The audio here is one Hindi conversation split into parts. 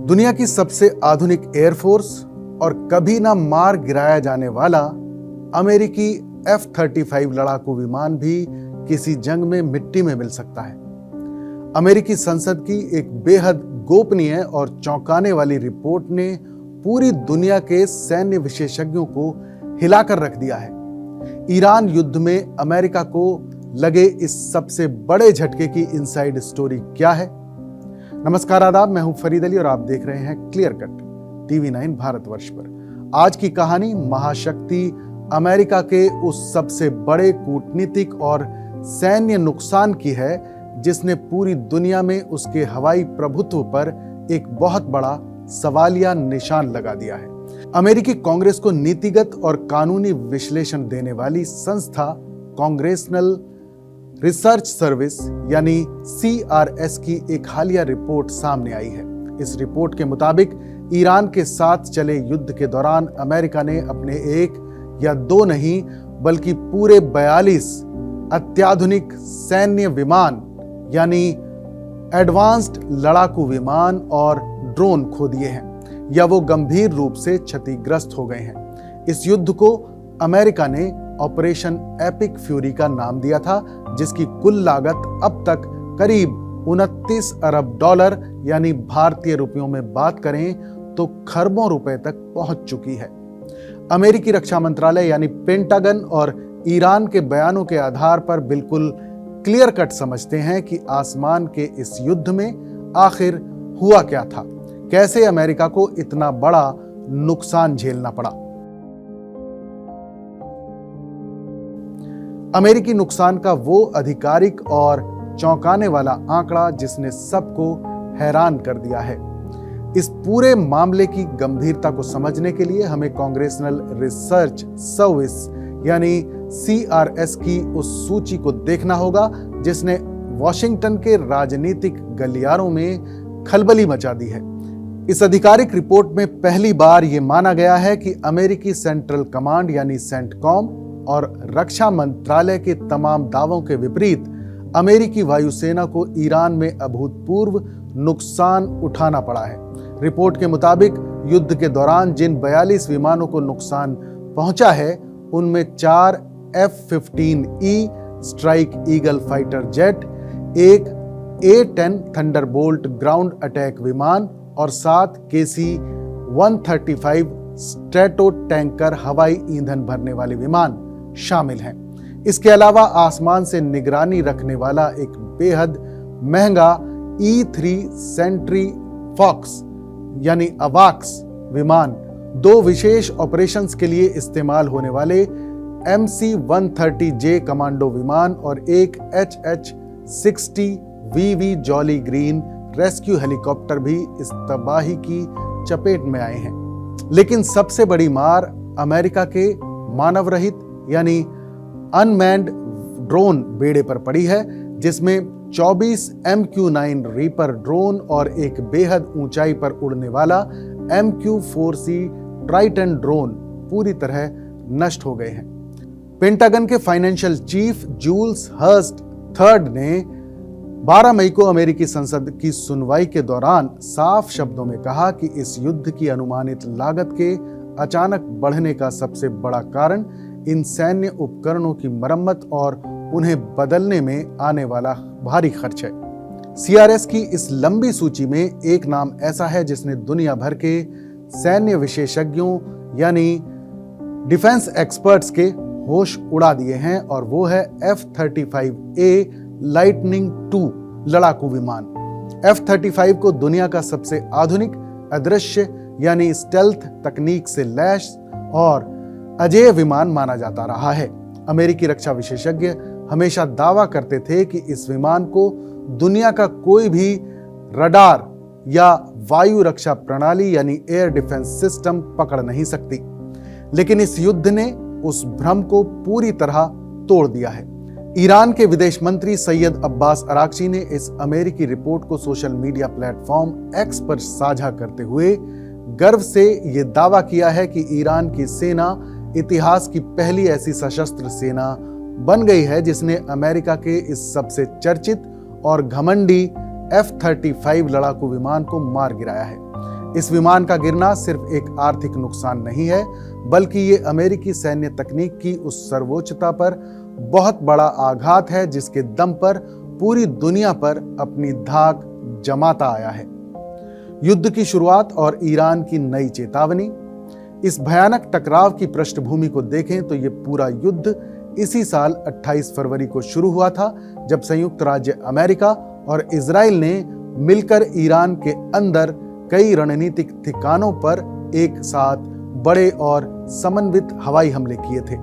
दुनिया की सबसे आधुनिक एयरफोर्स और कभी ना मार गिराया जाने वाला अमेरिकी F-35 लड़ाकू विमान भी किसी जंग में मिट्टी में मिल सकता है। अमेरिकी संसद की एक बेहद गोपनीय और चौंकाने वाली रिपोर्ट ने पूरी दुनिया के सैन्य विशेषज्ञों को हिलाकर रख दिया है। ईरान युद्ध में अमेरिका को लगे इस सबसे बड़े झटके की इनसाइड स्टोरी क्या है? नमस्कार, आदाब। मैं हूं फरीद अली और आप देख रहे हैं क्लियर कट TV9 भारतवर्ष पर। आज की कहानी महाशक्ति अमेरिका के उस सबसे बड़े कूटनीतिक और सैन्य नुकसान की है जिसने पूरी दुनिया में उसके हवाई प्रभुत्व पर एक बहुत बड़ा सवालिया निशान लगा दिया है। अमेरिकी कांग्रेस को नीतिगत और कानूनी विश्लेषण देने वाली संस्था कांग्रेशनल रिसर्च सर्विस यानी CRS की एक हालिया रिपोर्ट सामने आई है। इस रिपोर्ट के मुताबिक ईरान के साथ चले युद्ध के दौरान अमेरिका ने अपने एक या दो नहीं बल्कि पूरे 42 अत्याधुनिक सैन्य विमान यानी एडवांस्ड लड़ाकू विमान और ड्रोन खो दिए हैं या वो गंभीर रूप से क्षतिग्रस्त हो गए हैं। इस युद्ध को अमेरिका ने ऑपरेशन एपिक फ्यूरी का नाम दिया था, जिसकी कुल लागत अब तक करीब 29 अरब डॉलर यानी भारतीय रुपयों में बात करें तो खरबों रुपए तक पहुंच चुकी है। अमेरिकी रक्षा मंत्रालय यानी पेंटागन और ईरान के बयानों के आधार पर बिल्कुल क्लियर कट समझते हैं कि आसमान के इस युद्ध में आखिर हुआ क्या था, कैसे अमेरिका को इतना बड़ा नुकसान झेलना पड़ा। अमेरिकी नुकसान का वो आधिकारिक और चौंकाने वाला आंकड़ा जिसने सबको हैरान कर दिया है। इस पूरे मामले की गंभीरता को समझने के लिए हमें कांग्रेशनल रिसर्च सर्विस यानी CRS की उस सूची को देखना होगा जिसने वॉशिंगटन के राजनीतिक गलियारों में खलबली मचा दी है। इस आधिकारिक रिपोर्ट में पहली बार यह माना गया है कि अमेरिकी सेंट्रल कमांड यानी सेंटकॉम और रक्षा मंत्रालय के तमाम दावों के विपरीत अमेरिकी वायुसेना को ईरान में अभूतपूर्व नुकसान उठाना पड़ा है। रिपोर्ट के मुताबिक युद्ध के दौरान जिन 42 विमानों को नुकसान पहुंचा है उनमें 4 F-15E strike eagle fighter jet, एक A-10 थंडरबोल्ट ग्राउंड अटैक विमान और 7 KC-135 स्ट्रेटो टैंकर हवाई ईंधन भरने वाले विमान शामिल हैं। इसके अलावा आसमान से निगरानी रखने वाला एक बेहद महंगा E-3 सेंट्री फॉक्स यानी अवाक्स विमान, 2 विशेष ऑपरेशंस के लिए इस्तेमाल होने वाले MC-130J कमांडो विमान और एक HH-60 VV jolly green rescue helicopter भी इस तबाही की चपेट में आए हैं। लेकिन सबसे बड़ी मार अमेरिका के मानव रहित यानी अनमैन्ड ड्रोन बेड़े पर पड़ी है, जिसमें 24 MQ-9 रीपर ड्रोन और एक बेहद ऊंचाई पर उड़ने वाला MQ-4C ट्राइटन ड्रोन पूरी तरह नष्ट हो गए हैं। पेंटागन के financial chief Jules Hurst III ने 12 मई को अमेरिकी संसद की सुनवाई के दौरान साफ शब्दों में कहा कि इस युद्ध की अनुमानित लागत के अचानक बढ़ने का सबसे बड़ा कारण इन सैन्य उपकरणों की मरम्मत और उन्हें बदलने में आने वाला भारी खर्च है। CRS की इस लंबी सूची में एक नाम ऐसा है जिसने दुनिया भर के सैन्य विशेषज्ञों यानी डिफेंस एक्सपर्ट्स के होश उड़ा दिए हैं और वो है F-35A लाइटनिंग II लड़ाकू विमान। F-35 को दुनिया का सबसे आधुनिक अदृश्य यानी स्टेल्थ तकनीक से लैस और अजेय विमान माना जाता रहा है। अमेरिकी रक्षा विशेषज्ञ हमेशा दावा करते थे कि इस विमान को दुनिया का कोई भी रडार या वायु रक्षा प्रणाली यानी एयर डिफेंस सिस्टम पकड़ नहीं सकती, लेकिन इस युद्ध ने उस भ्रम को पूरी तरह तोड़ दिया है। ईरान के विदेश मंत्री सैयद अब्बास अराक्ची ने इस अमेरिकी रिपोर्ट को सोशल मीडिया प्लेटफॉर्म X पर साझा करते हुए गर्व से यह दावा किया है कि ईरान की सेना इतिहास की पहली ऐसी सशस्त्र सेना बन गई है जिसने अमेरिका के इस सबसे चर्चित और घमंडी F-35 लड़ाकू विमान को मार गिराया है। इस विमान का गिरना सिर्फ एक आर्थिक नुकसान नहीं है, बल्कि ये अमेरिकी सैन्य तकनीक की उस सर्वोच्चता पर बहुत बड़ा आघात है जिसके दम पर पूरी दुनिया पर अपनी धाक जमाता आया है। युद्ध की शुरुआत और ईरान की नई चेतावनी। इस भयानक टकराव की पृष्ठभूमि को देखें तो ये पूरा युद्ध इसी साल 28 फरवरी को शुरू हुआ था, जब संयुक्त राज्य अमेरिका और इजराइल ने मिलकर ईरान के अंदर कई रणनीतिक ठिकानों पर एक साथ बड़े और समन्वित हवाई हमले किए थे।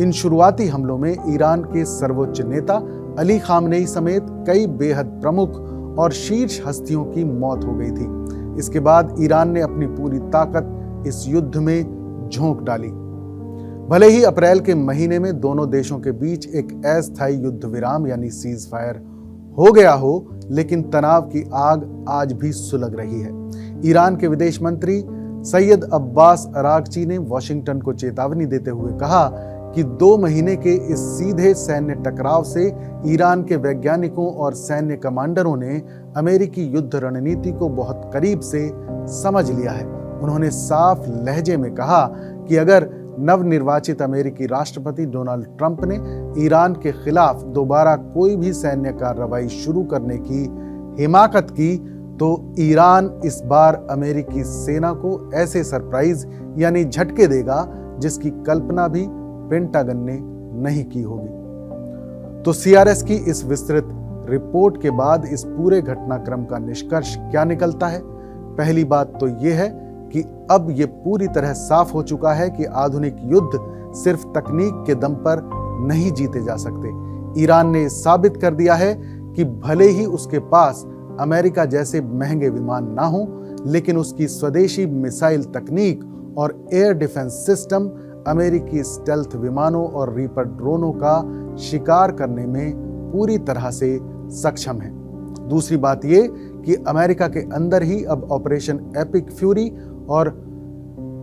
इन शुरुआती हमलों में ईरान के सर्वोच्च नेता अली खामनेई समेत कई बेहद प्रमुख और शीर्ष हस्तियों की मौत हो गई थी। इसके बाद ईरान ने अपनी पूरी ताकत इस युद्ध में झोंक डाली। भले ही अप्रैल के महीने में दोनों देशों के बीच एक अस्थायी युद्ध विराम यानी सीज फायर हो गया हो, लेकिन तनाव की आग आज भी सुलग रही है। ईरान के विदेश मंत्री सैयद अब्बास अरागची ने वॉशिंगटन को चेतावनी देते हुए कहा कि 2 महीने के इस सीधे सैन्य टकराव से ईरान के वैज्ञानिकों और सैन्य कमांडरों ने अमेरिकी युद्ध रणनीति को बहुत करीब से समझ लिया है। उन्होंने साफ लहजे में कहा कि अगर नवनिर्वाचित अमेरिकी राष्ट्रपति डोनाल्ड ट्रंप ने ईरान के खिलाफ दोबारा कोई भी सैन्य कार्रवाई शुरू करने की हिमाकत की तो ईरान इस बार अमेरिकी सेना को ऐसे सरप्राइज यानी झटके देगा जिसकी कल्पना भी पेंटागन ने नहीं की होगी। तो सीआरएस की इस विस्तृत रिपोर्ट के बाद इस पूरे घटनाक्रम का निष्कर्ष क्या निकलता है? पहली बात तो यह है कि अब यह पूरी तरह साफ हो चुका है कि आधुनिक युद्ध सिर्फ तकनीक के दम पर नहीं जीते जा सकते। ईरान ने साबित कर दिया है कि भले ही उसके पास अमेरिका जैसे महंगे विमान ना हो, लेकिन उसकी स्वदेशी मिसाइल तकनीक और एयर डिफेंस सिस्टम अमेरिकी स्टेल्थ विमानों और रीपर ड्रोनों का शिकार करने में पूरी तरह से सक्षम है। दूसरी बात यह कि अमेरिका के अंदर ही अब ऑपरेशन एपिक फ्यूरी और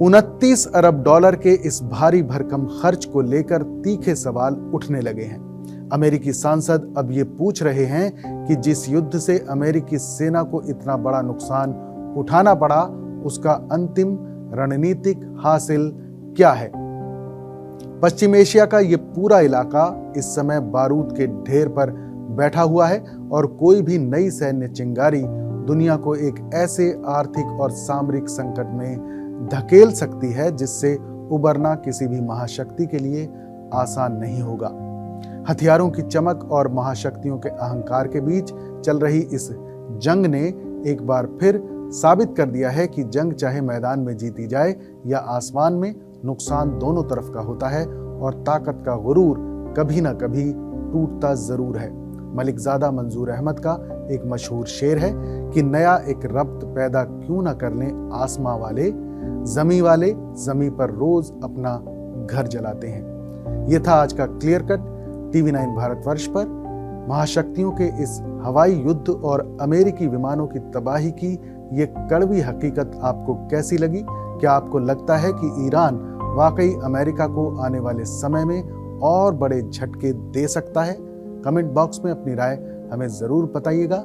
29 अरब डॉलर के इस भारी भरकम खर्च को लेकर तीखे सवाल उठने लगे हैं। अमेरिकी सांसद अब ये पूछ रहे हैं कि जिस युद्ध से अमेरिकी सेना को इतना बड़ा नुकसान उठाना पड़ा, उसका अंतिम रणनीतिक हासिल क्या है? पश्चिम एशिया का ये पूरा इलाका इस समय बारूद के ढेर पर बैठा हुआ है और कोई भी नई सैन्य चिंगारी दुनिया को एक ऐसे आर्थिक और सामरिक संकट में धकेल सकती है जिससे उबरना किसी भी महाशक्ति के लिए आसान नहीं होगा। हथियारों की चमक और महाशक्तियों के अहंकार के बीच चल रही इस जंग ने एक बार फिर साबित कर दिया है कि जंग चाहे मैदान में जीती जाए या आसमान में, नुकसान दोनों तरफ का होता है और ताकत का गुरूर कभी ना कभी टूटता जरूर है। मलिकजादा मंजूर अहमद का एक मशहूर शेर है कि नया एक रब्त पैदा क्यों ना कर लें आसमां वाले जमी पर रोज अपना घर जलाते हैं। यह था आज का क्लियर कट TV9 भारतवर्ष पर महाशक्तियों के इस हवाई युद्ध और अमेरिकी विमानों की तबाही की ये कड़वी हकीकत आपको कैसी लगी? क्या आपको लगता है कि ईरान वाकई अमेरिका को आने वाले समय में और बड़े झटके दे सकता है? कमेंट बॉक्स में अपनी राय हमें जरूर बताइएगा।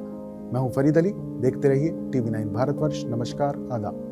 मैं हूं फरीद अली, देखते रहिए TV9 भारतवर्ष। नमस्कार, आदाब।